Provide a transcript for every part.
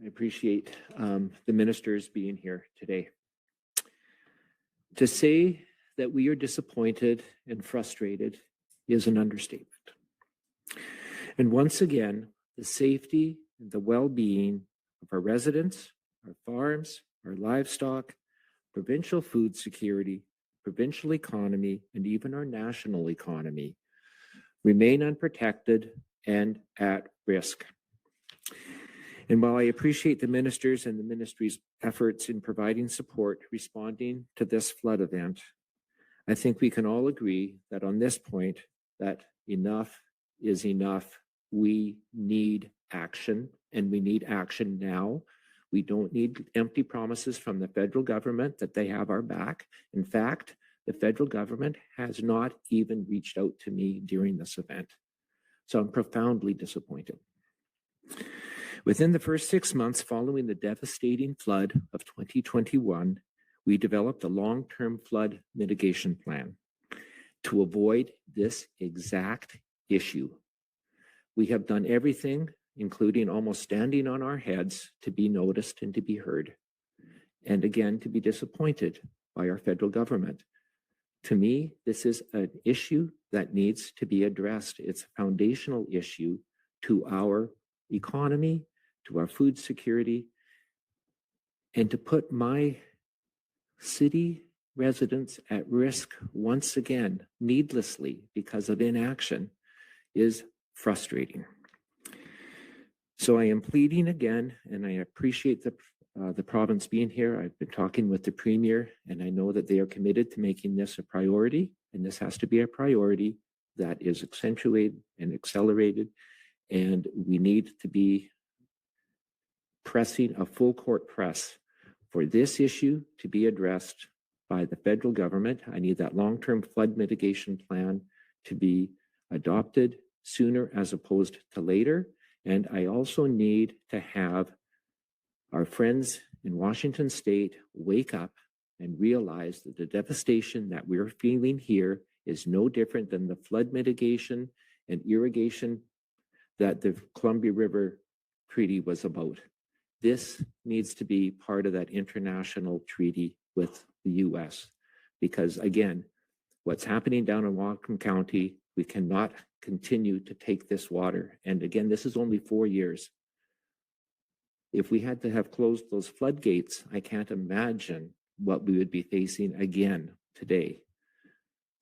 I appreciate the ministers being here today. To say that we are disappointed and frustrated is an understatement. And once again, the safety and the well-being of our residents, our farms, our livestock, provincial food security, provincial economy, and even our national economy remain unprotected and at risk. And while I appreciate the ministers and the ministry's efforts in providing support responding to this flood event, I think we can all agree that on this point, that enough is enough. We need action, and we need action now. We don't need empty promises from the federal government that they have our back. In fact, the federal government has not even reached out to me during this event. So I'm profoundly disappointed. Within the first 6 months following the devastating flood of 2021, we developed a long-term flood mitigation plan to avoid this exact issue. We have done everything, including almost standing on our heads, to be noticed and to be heard, and again, to be disappointed by our federal government. To me, this is an issue that needs to be addressed. It's a foundational issue to our economy, to our food security, and to put my city residents at risk once again, needlessly, because of inaction, is frustrating. So I am pleading again, and I appreciate the province being here. I've been talking with the Premier, and I know that they are committed to making this a priority, and this has to be a priority that is accentuated and accelerated, and we need to be pressing a full court press for this issue to be addressed by the federal government. I need that long-term flood mitigation plan to be adopted sooner as opposed to later. And I also need to have our friends in Washington State wake up and realize that the devastation that we're feeling here is no different than the flood mitigation and irrigation that the Columbia River Treaty was about. This needs to be part of that international treaty with the US, because again, what's happening down in Whatcom County, we cannot continue to take this water. And again, this is only 4 years. If we had to have closed those floodgates, I can't imagine what we would be facing again today.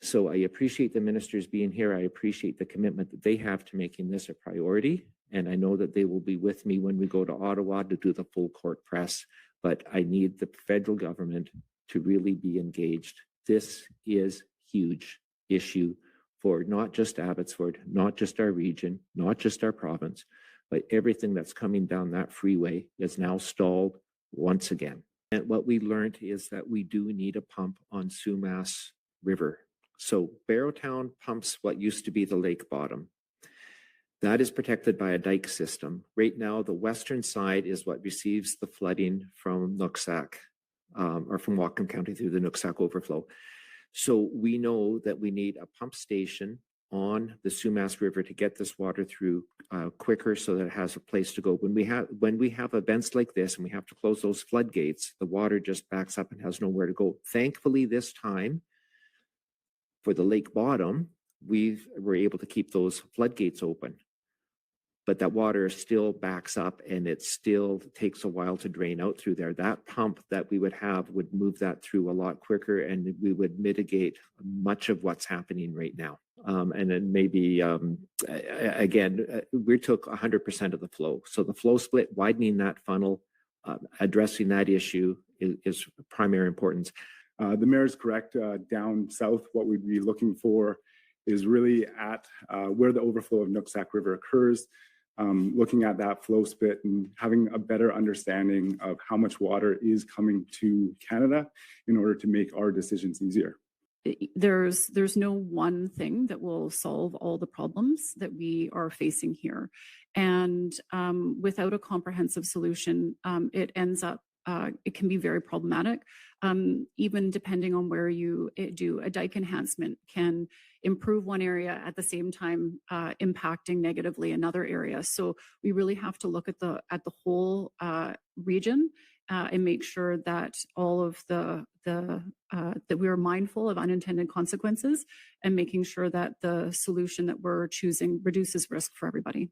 So I appreciate the ministers being here. I appreciate the commitment that they have to making this a priority. And I know that they will be with me when we go to Ottawa to do the full court press. But I need the federal government to really be engaged. This is a huge issue for not just Abbotsford, not just our region, not just our province, but everything that's coming down that freeway is now stalled once again. And what we learned is that we do need a pump on Siemens River. So Barrowtown pumps what used to be the lake bottom. That is protected by a dike system. Right now, the western side is what receives the flooding from Nooksack, or from Whatcom County through the Nooksack overflow. So we know that we need a pump station on the Siemens River to get this water through quicker, so that it has a place to go. When we have events like this and we have to close those floodgates, the water just backs up and has nowhere to go. Thankfully, this time for the lake bottom, we were able to keep those floodgates open. But that water still backs up and it still takes a while to drain out through there. That pump that we would have would move that through a lot quicker, and we would mitigate much of what's happening right now. And then maybe, again, we took 100% of the flow. So the flow split, widening that funnel, addressing that issue is primary importance. The mayor is correct. Down south, what we'd be looking for is really at where the overflow of Nooksack River occurs, looking at that flow split and having a better understanding of how much water is coming to Canada in order to make our decisions easier. There's no one thing that will solve all the problems that we are facing here. And without a comprehensive solution, it ends up it can be very problematic. Even depending on where you do a dike enhancement can improve one area at the same time impacting negatively another area. So we really have to look at the whole region and make sure that all of that we are mindful of unintended consequences and making sure that the solution that we're choosing reduces risk for everybody.